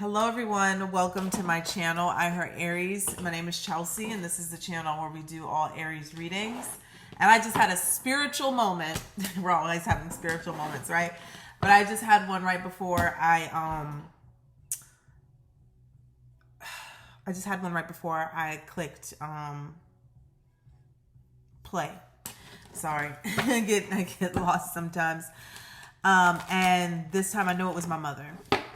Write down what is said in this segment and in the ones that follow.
Hello everyone, welcome to my channel, I Heart Aries. My name is Chelsea and this is the channel where we do all Aries readings. And I just had a spiritual moment. We're always having spiritual moments, right? But I just had one right before I clicked play. Sorry. I get lost sometimes. And this time I know it was my mother.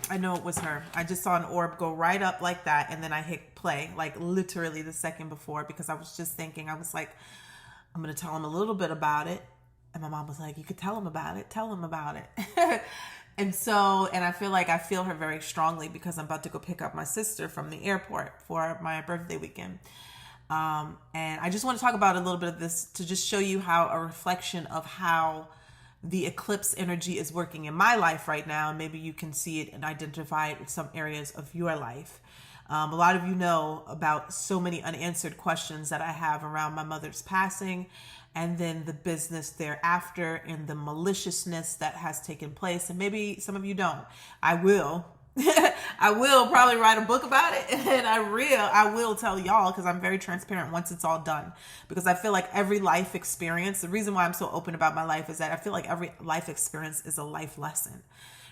I know it was her. I just saw an orb go right up like that, and then I hit play, like literally the second before, because I was just thinking, I was like, I'm going to tell him a little bit about it. And my mom was like, you could tell him about it. Tell him about it. And I feel her very strongly because I'm about to go pick up my sister from the airport for my birthday weekend. And I just want to talk about a little bit of this to just show you how a reflection of how the eclipse energy is working in my life right now. Maybe you can see it and identify it in some areas of your life. A lot of you know about so many unanswered questions that I have around my mother's passing, and then the business thereafter and the maliciousness that has taken place. And maybe some of you don't. I will. I will probably write a book about it, and I will tell y'all, because I'm very transparent once it's all done, because I feel like every life experience, the reason why I'm so open about my life is that I feel like every life experience is a life lesson,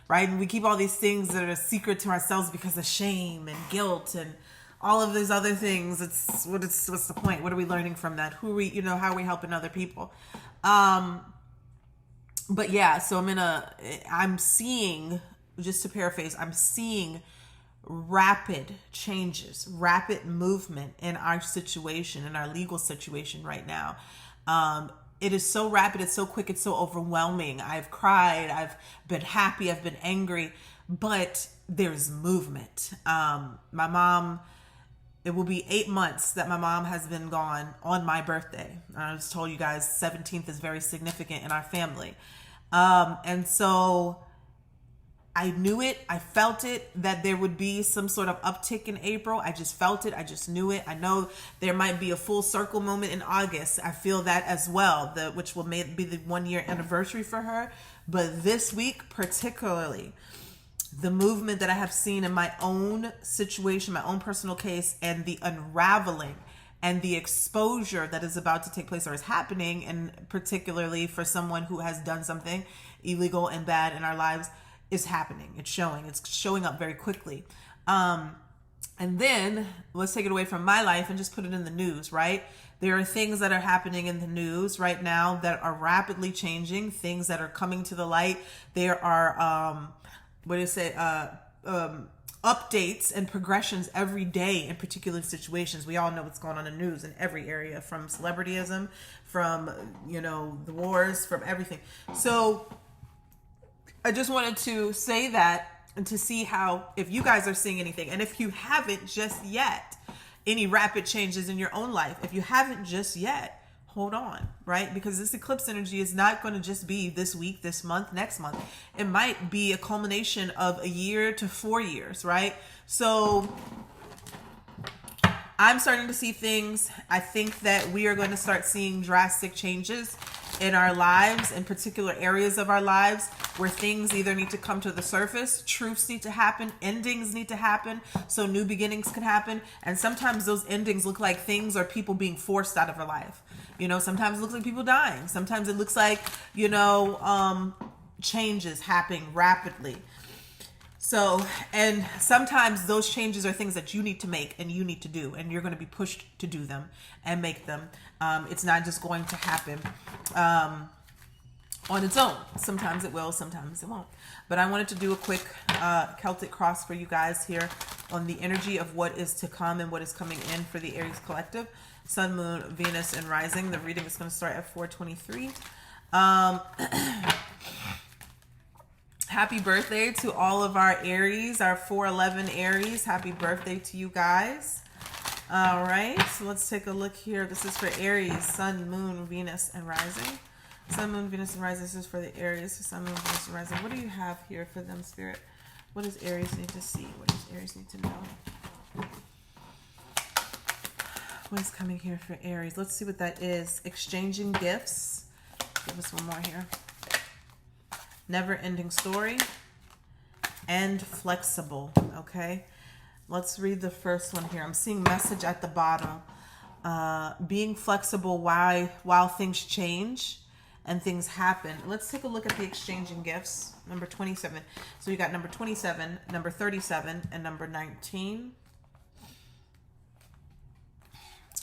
right? And we keep all these things that are a secret to ourselves because of shame and guilt and all of these other things. What's the point? What are we learning from that? How are we helping other people? But yeah, so I'm seeing, just to paraphrase, I'm seeing rapid changes, rapid movement in our situation, in our legal situation right now. It is so rapid, it's so quick, it's so overwhelming. I've cried, I've been happy, I've been angry, but there's movement. My mom, it will be 8 months that my mom has been gone on my birthday. I just told you guys 17th is very significant in our family. And so I knew it. I felt it, that there would be some sort of uptick in April. I just felt it. I just knew it. I know there might be a full circle moment in August. I feel that as well, which will be the 1 year anniversary for her. But this week particularly, the movement that I have seen in my own situation, my own personal case, and the unraveling and the exposure that is about to take place or is happening, and particularly for someone who has done something illegal and bad in our lives, is happening. It's showing up very quickly. And then let's take it away from my life and just put it in the news, right? There are things that are happening in the news right now that are rapidly changing, things that are coming to the light. There are, updates and progressions every day in particular situations. We all know what's going on in the news in every area, from celebrityism, from, the wars, from everything. So I just wanted to say that and to see how, if you guys are seeing anything, and if you haven't just yet, any rapid changes in your own life, if you haven't just yet, hold on, right? Because this eclipse energy is not going to just be this week, this month, next month. It might be a culmination of a year to 4 years, right? So I'm starting to see things. I think that we are going to start seeing drastic changes in our lives, in particular areas of our lives where things either need to come to the surface, truths need to happen, endings need to happen, so new beginnings can happen. And sometimes those endings look like things or people being forced out of our life. Sometimes it looks like people dying. Sometimes it looks like, changes happening rapidly. So, and sometimes those changes are things that you need to make and you need to do, and you're going to be pushed to do them and make them. It's not just going to happen on its own. Sometimes it will, sometimes it won't. But I wanted to do a quick Celtic cross for you guys here on the energy of what is to come and what is coming in for the Aries collective. Sun, Moon, Venus, and Rising. The reading is going to start at 4:23. Happy birthday to all of our Aries, our 411 Aries. Happy birthday to you guys. All right, so let's take a look here. This is for Aries, Sun, Moon, Venus, and Rising. Sun, Moon, Venus, and Rising. This is for the Aries, Sun, Moon, Venus, and Rising. What do you have here for them, Spirit? What does Aries need to see? What does Aries need to know? What is coming here for Aries? Let's see what that is. Exchanging gifts. Give us one more here. Never-ending story. and flexible. Okay, let's read the first one here. I'm seeing message at the bottom. Being flexible while things change and things happen. Let's take a look at the exchanging gifts. Number 27. So you got number 27, number 37, and number 19.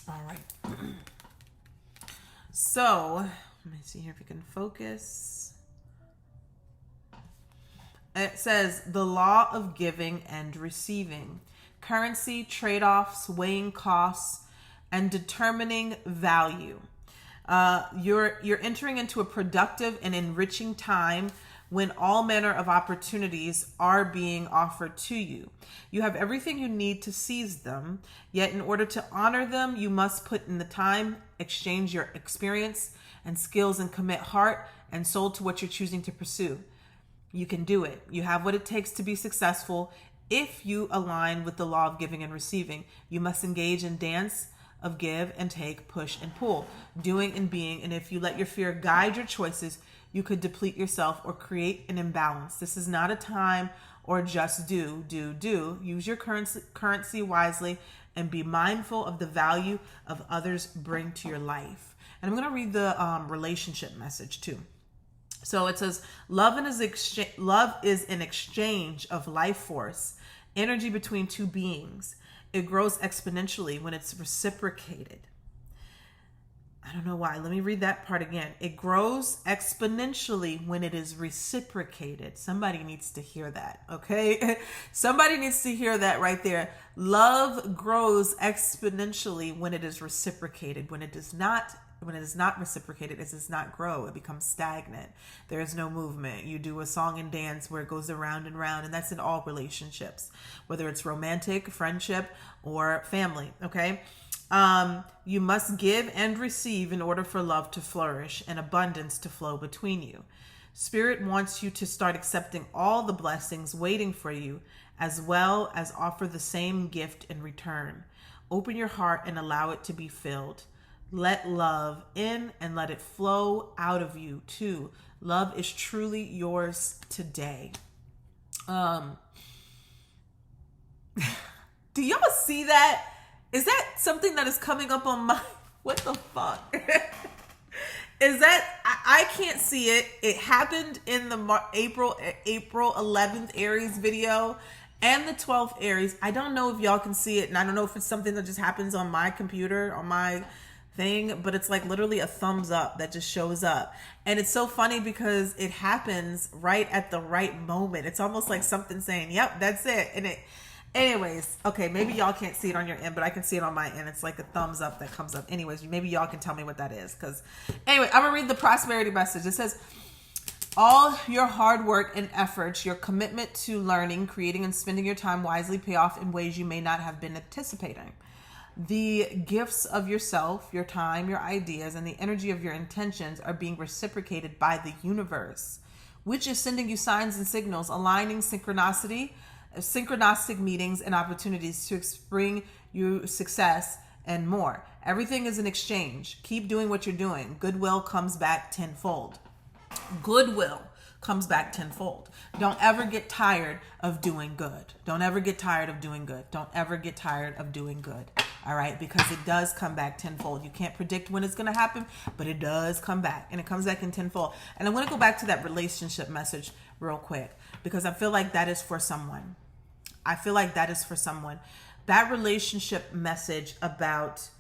All right. So let me see here if you can focus. It says the law of giving and receiving, currency, trade-offs, weighing costs, and determining value. You're entering into a productive and enriching time when all manner of opportunities are being offered to you. You have everything you need to seize them, yet in order to honor them, you must put in the time, exchange your experience and skills, and commit heart and soul to what you're choosing to pursue. You can do it. You have what it takes to be successful if you align with the law of giving and receiving. You must engage in dance of give and take, push and pull, doing and being. And if you let your fear guide your choices, you could deplete yourself or create an imbalance. This is not a time or just do. Use your currency wisely and be mindful of the value of others bring to your life. And I'm going to read the relationship message too. So it says, love is an exchange of life force, energy between two beings. It grows exponentially when it's reciprocated. I don't know why. Let me read that part again. It grows exponentially when it is reciprocated. Somebody needs to hear that, okay? Somebody needs to hear that right there. Love grows exponentially when it is reciprocated. When it is not reciprocated, it does not grow. It becomes stagnant. There is no movement. You do a song and dance where it goes around and round, and that's in all relationships, whether it's romantic, friendship, or family, okay? You must give and receive in order for love to flourish and abundance to flow between you. Spirit wants you to start accepting all the blessings waiting for you, as well as offer the same gift in return. Open your heart and allow it to be filled. Let love in and let it flow out of you too. Love is truly yours today. Do y'all see that? Is that something that is coming up on my, what the fuck? Is that, I can't see it. It happened in the April 11th Aries video and the 12th Aries. I don't know if y'all can see it, and I don't know if it's something that just happens on my computer, on my thing, but it's like literally a thumbs up that just shows up. And it's so funny because it happens right at the right moment. It's almost like something saying, yep, that's it. And anyways, okay, maybe y'all can't see it on your end, but I can see it on my end. It's like a thumbs up that comes up. Anyways, maybe y'all can tell me what that is. Because anyway, I'm gonna read the prosperity message. It says, all your hard work and efforts, your commitment to learning, creating, and spending your time wisely pay off in ways you may not have been anticipating. The gifts of yourself, your time, your ideas, and the energy of your intentions are being reciprocated by the universe, which is sending you signs and signals, aligning synchronistic meetings and opportunities to bring you success and more. Everything is an exchange. Keep doing what you're doing. Goodwill comes back tenfold. Goodwill comes back tenfold. Don't ever get tired of doing good. Don't ever get tired of doing good. Don't ever get tired of doing good. All right, because it does come back tenfold. You can't predict when it's going to happen, but it does come back, and it comes back in tenfold. And I want to go back to that relationship message real quick, because I feel like that is for someone. That relationship message about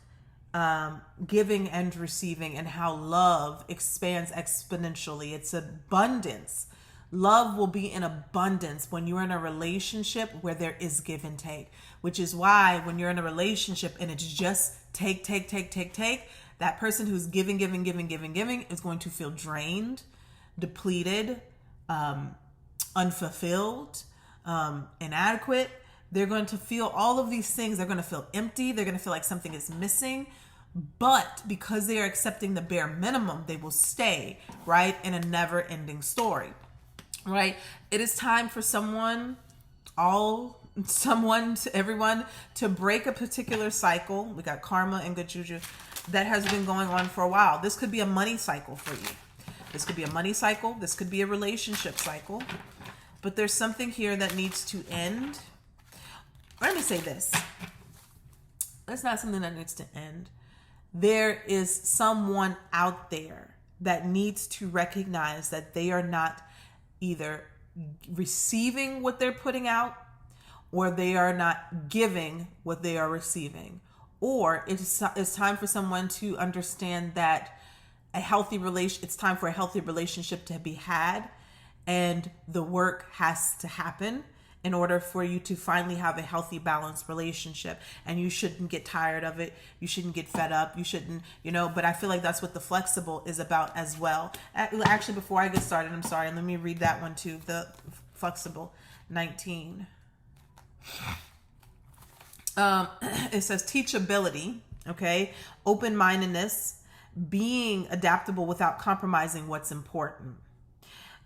giving and receiving and how love expands exponentially. It's abundance. Love will be in abundance when you're in a relationship where there is give and take, which is why when you're in a relationship and it's just take, that person who's giving is going to feel drained, depleted, unfulfilled, inadequate. They're going to feel all of these things. They're going to feel empty. They're going to feel like something is missing. But because they are accepting the bare minimum, they will stay, right, in a never-ending story, right? It is time for everyone to break a particular cycle. We got karma and good juju that has been going on for a while. This could be a money cycle for you. This could be a money cycle. This could be a relationship cycle. but there's something here that needs to end. Let me say this. That's not something that needs to end. There is someone out there that needs to recognize that they are not either receiving what they're putting out, or they are not giving what they are receiving. Or it's time for someone to understand that it's time for a healthy relationship to be had, and the work has to happen in order for you to finally have a healthy, balanced relationship. And you shouldn't get tired of it. You shouldn't get fed up. You shouldn't, but I feel like that's what the flexible is about as well. Actually, before I get started, I'm sorry, let me read that one too. The flexible 19. It says teachability, okay? Open-mindedness, being adaptable without compromising what's important.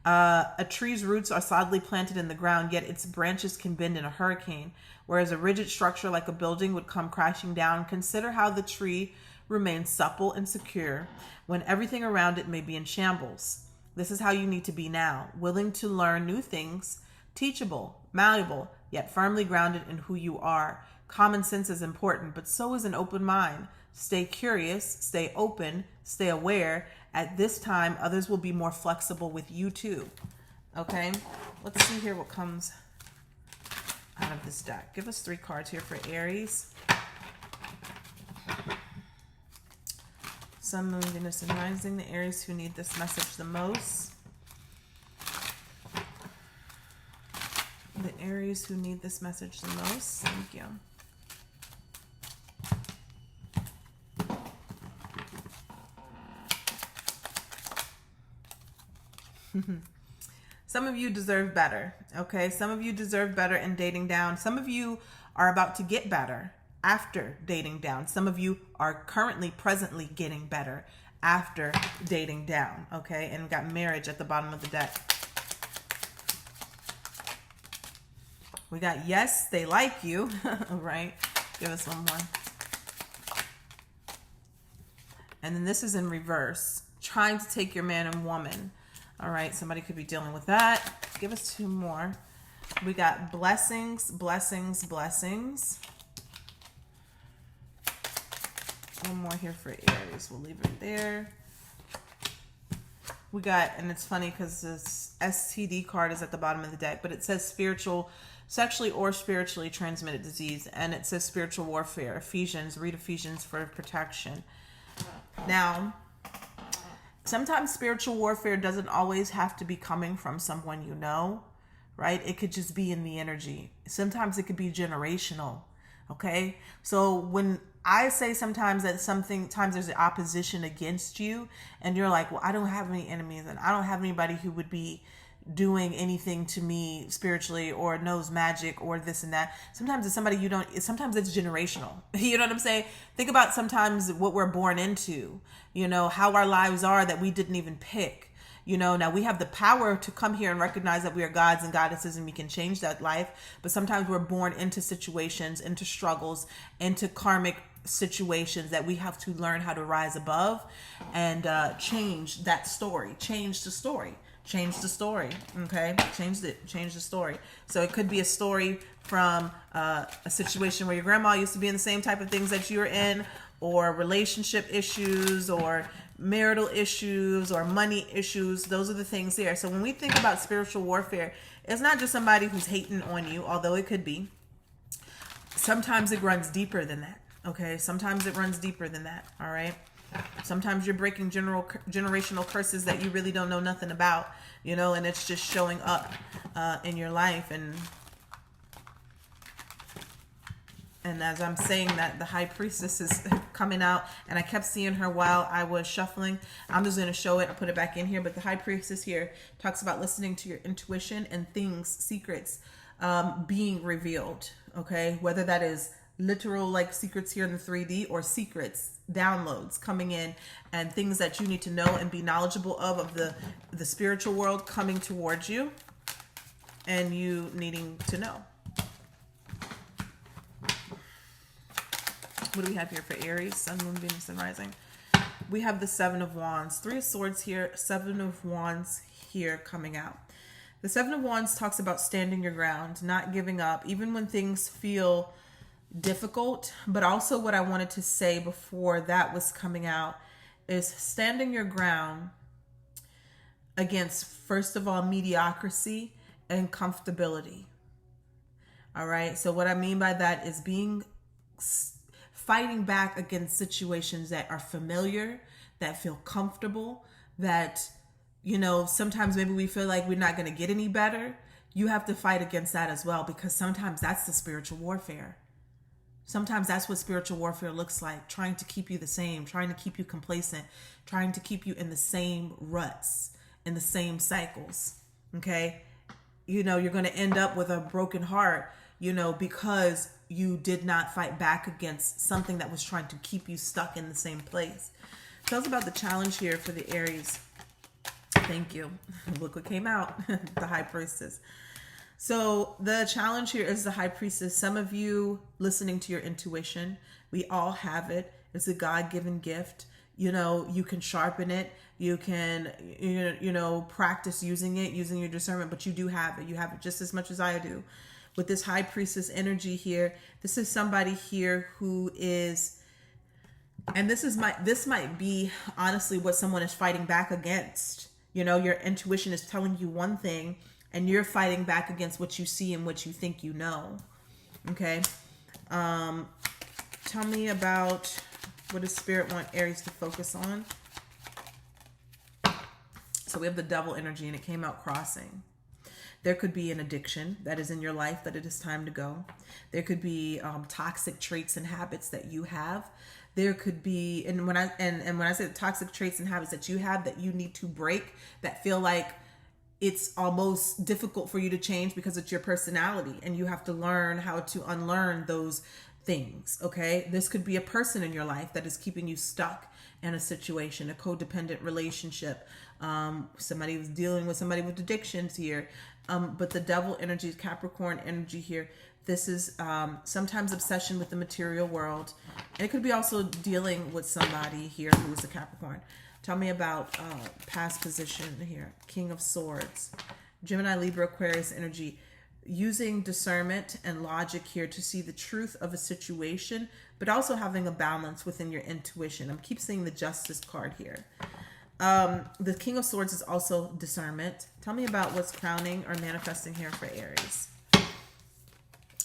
A tree's roots are solidly planted in the ground, yet its branches can bend in a hurricane, whereas a rigid structure like a building would come crashing down. Consider how the tree remains supple and secure when everything around it may be in shambles. This is how you need to be now, willing to learn new things, teachable, malleable, yet firmly grounded in who you are. Common sense is important, but so is an open mind. Stay curious, stay open, stay aware. At this time, others will be more flexible with you too. Okay, let's see here what comes out of this deck. Give us 3 cards here for Aries. Sun, Moon, Venus, and Rising. The Aries who need this message the most. The Aries who need this message the most. Thank you. Some of you deserve better, okay? Some of you deserve better in dating down. Some of you are about to get better after dating down. Some of you are presently getting better after dating down, okay? And got marriage at the bottom of the deck. We got yes, they like you, right? Give us one more. And then this is in reverse. Trying to take your man and woman. All right, somebody could be dealing with that. Give us 2 more. We got blessings, blessings, blessings. One more here for Aries. We'll leave it there. We got, and it's funny because this STD card is at the bottom of the deck, but it says sexually or spiritually transmitted disease, and it says spiritual warfare. Ephesians, read Ephesians for protection. Now, sometimes spiritual warfare doesn't always have to be coming from someone you know, right? It could just be in the energy. Sometimes it could be generational, okay? So when I say sometimes there's an opposition against you, and you're like, well, I don't have any enemies, and I don't have anybody who would be doing anything to me spiritually or knows magic or this and that. Sometimes it's somebody sometimes it's generational. You know what I'm saying? Think about sometimes what we're born into, how our lives are that we didn't even pick. Now we have the power to come here and recognize that we are gods and goddesses and we can change that life. But sometimes we're born into situations, into struggles, into karmic situations that we have to learn how to rise above and change that story, change the story, okay? Change the story. So it could be a story from a situation where your grandma used to be in the same type of things that you're in, or relationship issues, or marital issues, or money issues. Those are the things there. So when we think about spiritual warfare, it's not just somebody who's hating on you, although it could be. Sometimes it runs deeper than that, okay? Sometimes it runs deeper than that, all right? Sometimes you're breaking generational curses that you really don't know nothing about, and it's just showing up in your life. And as I'm saying that, the High Priestess is coming out, and I kept seeing her while I was shuffling. I'm just going to show it and put it back in here. But the High Priestess here talks about listening to your intuition and secrets being revealed, okay? Whether that is literal like secrets here in the 3D, or secrets, downloads coming in, and things that you need to know and be knowledgeable of the spiritual world coming towards you, and you needing to know. What do we have here for Aries? Sun, Moon, Venus, and Rising. We have the 7 of Wands. 3 of Swords here, 7 of Wands here coming out. The Seven of Wands talks about standing your ground, not giving up, even when things feel difficult. But also what I wanted to say before that was coming out is standing your ground against, first of all, mediocrity and comfortability. All right. So what I mean by that is fighting back against situations that are familiar, that feel comfortable, that, you know, sometimes maybe we feel like we're not going to get any better. You have to fight against that as well, because sometimes that's the spiritual warfare. Sometimes that's what spiritual warfare looks like, trying to keep you the same, trying to keep you complacent, trying to keep you in the same ruts, in the same cycles. Okay. You know, you're going to end up with a broken heart, you know, because you did not fight back against something that was trying to keep you stuck in the same place. Tell us about the challenge here for the Aries. Thank you. Look what came out. The High Priestess. So the challenge here is the High Priestess. Some of you listening to your intuition, we all have it. It's a God-given gift. You know, you can sharpen it. You can, you know, practice using it, using your discernment, but you do have it. You have it just as much as I do. With this High Priestess energy here, this is somebody here who is, and this might be honestly what someone is fighting back against. You know, your intuition is telling you one thing, and you're fighting back against what you see and what you think you know. Okay. Tell me about, what does Spirit want Aries to focus on? So we have the Devil energy, and it came out crossing. There could be an addiction that is in your life that it is time to go. There could be toxic traits and habits that you have. There could be, and when I say toxic traits and habits that you have that you need to break, that feel like it's almost difficult for you to change because it's your personality, and you have to learn how to unlearn those things. Okay. This could be a person in your life that is keeping you stuck in a situation, a codependent relationship. Somebody was dealing with somebody with addictions here. But the Devil energy, Capricorn energy here, this is sometimes obsession with the material world. And it could be also dealing with somebody here who is a Capricorn. Tell me about past position here. King of Swords. Gemini, Libra, Aquarius energy. Using discernment and logic here to see the truth of a situation, but also having a balance within your intuition. I'm keep seeing the Justice card here. The King of Swords is also discernment. Tell me about what's crowning or manifesting here for Aries.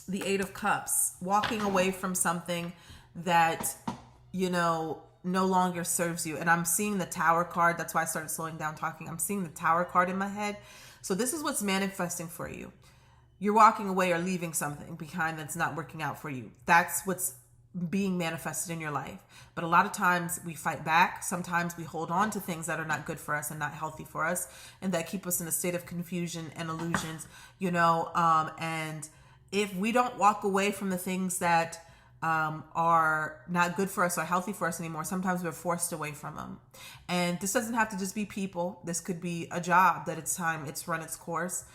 The Eight of Cups, walking away from something that, you know, no longer serves you. And I'm seeing the Tower card. That's why I started slowing down talking. I'm seeing the Tower card in my head. So this is what's manifesting for you. You're walking away or leaving something behind that's not working out for you. That's what's being manifested in your life. But a lot of times we fight back. Sometimes we hold on to things that are not good for us and not healthy for us, and that keep us in a state of confusion and illusions, you know. And if we don't walk away from the things that are not good for us or healthy for us anymore, sometimes we're forced away from them. And this doesn't have to just be people. This could be a job that it's run its course.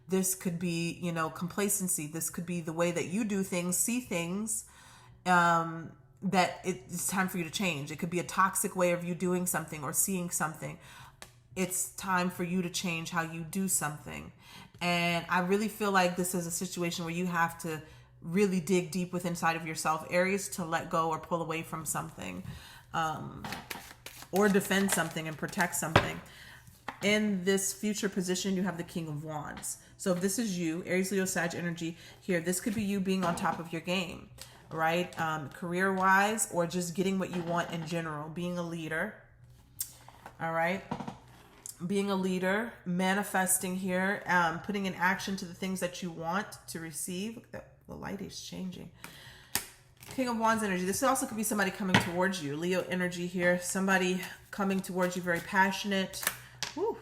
This could be, you know, complacency. This could be the way that you do things, see things, that it's time for you to change. It could be a toxic way of you doing something or seeing something. It's time for you to change how you do something. And I really feel like this is a situation where you have to really dig deep within inside of yourself, Aries, to let go or pull away from something, or defend something and protect something. In this future position, you have the King of Wands. So if this is you, Aries, Leo, Sag energy here, this could be you being on top of your game, right? Career-wise, or just getting what you want in general, being a leader. All right. Being a leader, manifesting here, putting in action to the things that you want to receive. Look, the light is changing. King of Wands energy. This also could be somebody coming towards you. Leo energy here. Somebody coming towards you, very passionate. Woo.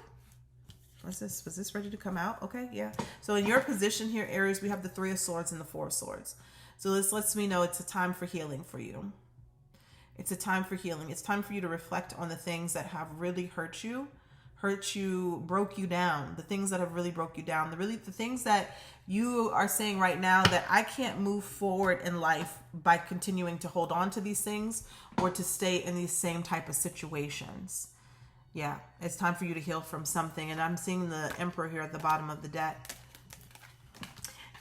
Was this ready to come out? Okay, yeah. So in your position here, Aries, we have the Three of Swords and the Four of Swords. So this lets me know it's a time for healing for you. It's a time for healing. It's time for you to reflect on the things that have really hurt you, broke you down, the things that have really broke you down, the things that you are saying right now that I can't move forward in life by continuing to hold on to these things or to stay in these same type of situations. Yeah, it's time for you to heal from something. And I'm seeing the Emperor here at the bottom of the deck.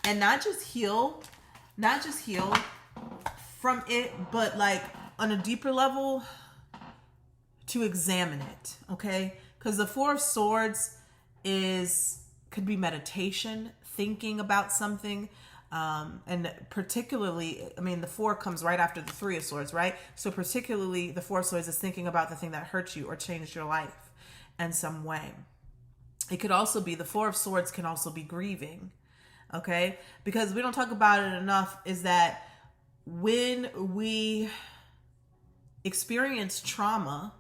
And not just heal from it, but like on a deeper level, to examine it, okay? Because the Four of Swords could be meditation, thinking about something, and particularly, I mean, the Four comes right after the Three of Swords, right? So particularly, the Four of Swords is thinking about the thing that hurt you or changed your life in some way. It could also be, the Four of Swords can also be grieving, okay? Because we don't talk about it enough, is that when we experience trauma,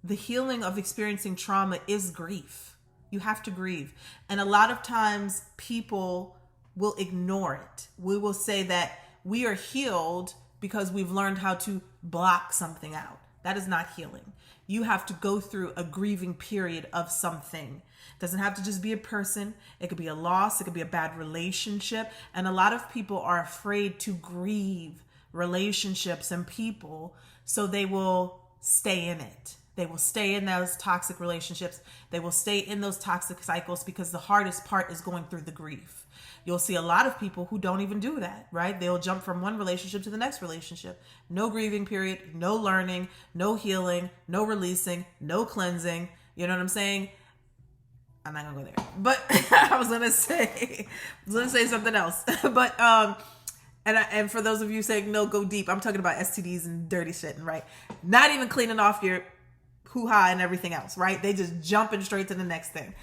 the healing of experiencing trauma is grief. You have to grieve. And a lot of times people will ignore it. We will say that we are healed because we've learned how to block something out. That is not healing. You have to go through a grieving period of something. It doesn't have to just be a person. It could be a loss. It could be a bad relationship. And a lot of people are afraid to grieve relationships and people, so they will stay in it. They will stay in those toxic relationships. They will stay in those toxic cycles because the hardest part is going through the grief. You'll see a lot of people who don't even do that, right? They'll jump from one relationship to the next relationship. No grieving period, no learning, no healing, no releasing, no cleansing. You know what I'm saying? I'm not gonna go there. But I was gonna say something else. But and for those of you saying no, go deep, I'm talking about STDs and dirty shit, right? Not even cleaning off your hoo-ha and everything else, right? They just jumping straight to the next thing.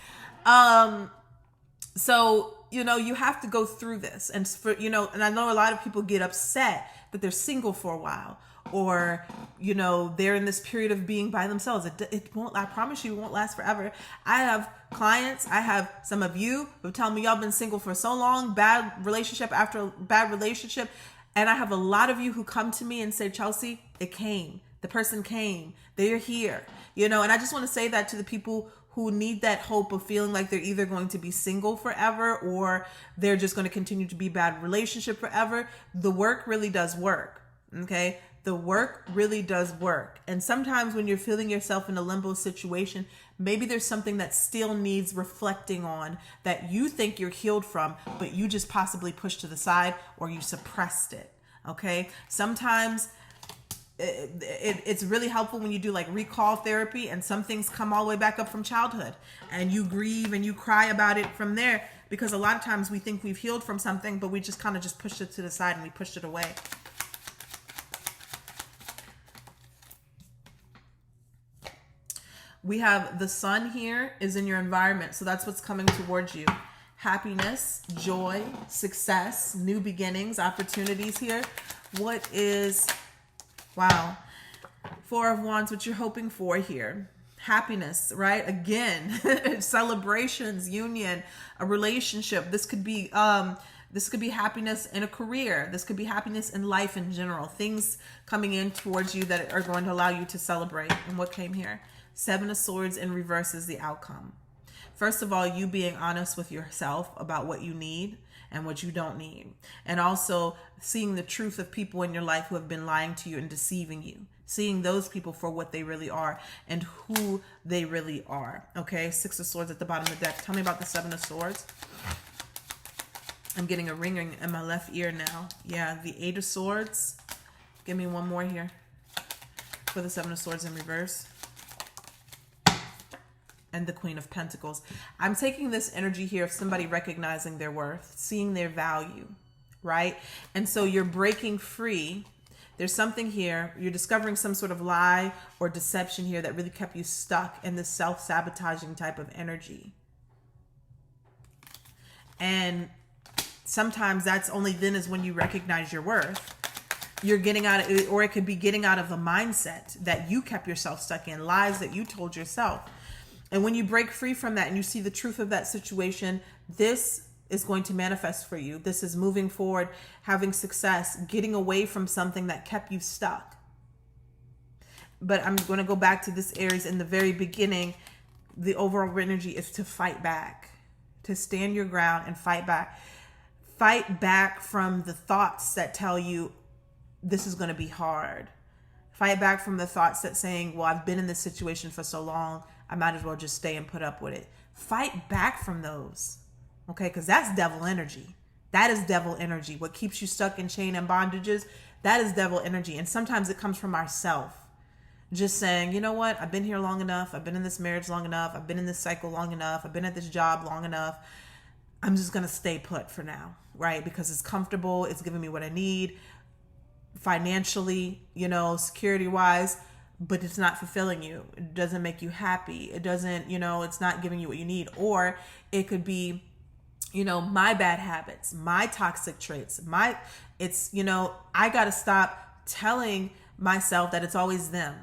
So, you know, you have to go through this. And for, you know, and I know a lot of people get upset that they're single for a while, or, you know, they're in this period of being by themselves. It won't, I promise you, it won't last forever. I have clients, I have some of you who tell me y'all been single for so long, bad relationship after bad relationship. And I have a lot of you who come to me and say, Chelsea, it came. The person came. They're here. You know, and I just want to say that to the people who need that hope of feeling like they're either going to be single forever or they're just going to continue to be bad relationship forever. The work really does work. Okay. The work really does work. And sometimes when you're feeling yourself in a limbo situation, maybe there's something that still needs reflecting on that you think you're healed from, but you just possibly pushed to the side or you suppressed it. Okay. Sometimes it's really helpful when you do like recall therapy and some things come all the way back up from childhood and you grieve and you cry about it from there, because a lot of times we think we've healed from something, but we just kind of just pushed it to the side and we pushed it away. We have the sun here is in your environment. So that's what's coming towards you. Happiness, joy, success, new beginnings, opportunities here. What is... Wow. Four of Wands, what you're hoping for here. Happiness, right? Again, celebrations, union, a relationship. This could be happiness in a career. This could be happiness in life in general. Things coming in towards you that are going to allow you to celebrate. And what came here? Seven of Swords in reverse is the outcome. First of all, you being honest with yourself about what you need and what you don't need. And also seeing the truth of people in your life who have been lying to you and deceiving you. Seeing those people for what they really are and who they really are. Okay, Six of Swords at the bottom of the deck. Tell me about the Seven of Swords. I'm getting a ringing in my left ear now. Yeah, the Eight of Swords. Give me one more here for the Seven of Swords in reverse. And the Queen of Pentacles. I'm taking this energy here of somebody recognizing their worth, seeing their value, right? And so you're breaking free. There's something here. You're discovering some sort of lie or deception here that really kept you stuck in this self-sabotaging type of energy. And sometimes that's only then is when you recognize your worth. You're getting out of it, or it could be getting out of a mindset that you kept yourself stuck in, lies that you told yourself. And when you break free from that and you see the truth of that situation, this is going to manifest for you. This is moving forward, having success, getting away from something that kept you stuck. But I'm going to go back to this Aries in the very beginning. The overall energy is to fight back, to stand your ground and fight back. Fight back from the thoughts that tell you this is going to be hard. Fight back from the thoughts that saying, well, I've been in this situation for so long. I might as well just stay and put up with it. Fight back from those. Okay, because that's devil energy. That is devil energy. What keeps you stuck in chain and bondages, that is devil energy. And sometimes it comes from ourself. Just saying, you know what? I've been here long enough. I've been in this marriage long enough. I've been in this cycle long enough. I've been at this job long enough. I'm just going to stay put for now, right? Because it's comfortable. It's giving me what I need financially, security wise, but it's not fulfilling you. It doesn't make you happy. It doesn't, it's not giving you what you need. Or it could be, my bad habits, my toxic traits, I got to stop telling myself that it's always them,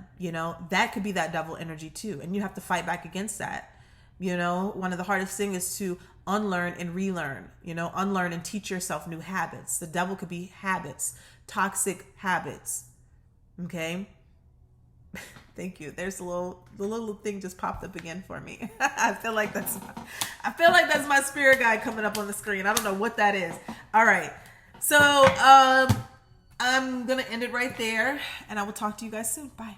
that could be that devil energy too. And you have to fight back against that. One of the hardest things is to unlearn and relearn, unlearn and teach yourself new habits. The devil could be habits, toxic habits. Okay. Thank you. There's the little thing just popped up again for me. I feel like that's my spirit guide coming up on the screen. I don't know what that is. All right. So, I'm going to end it right there, and I will talk to you guys soon. Bye.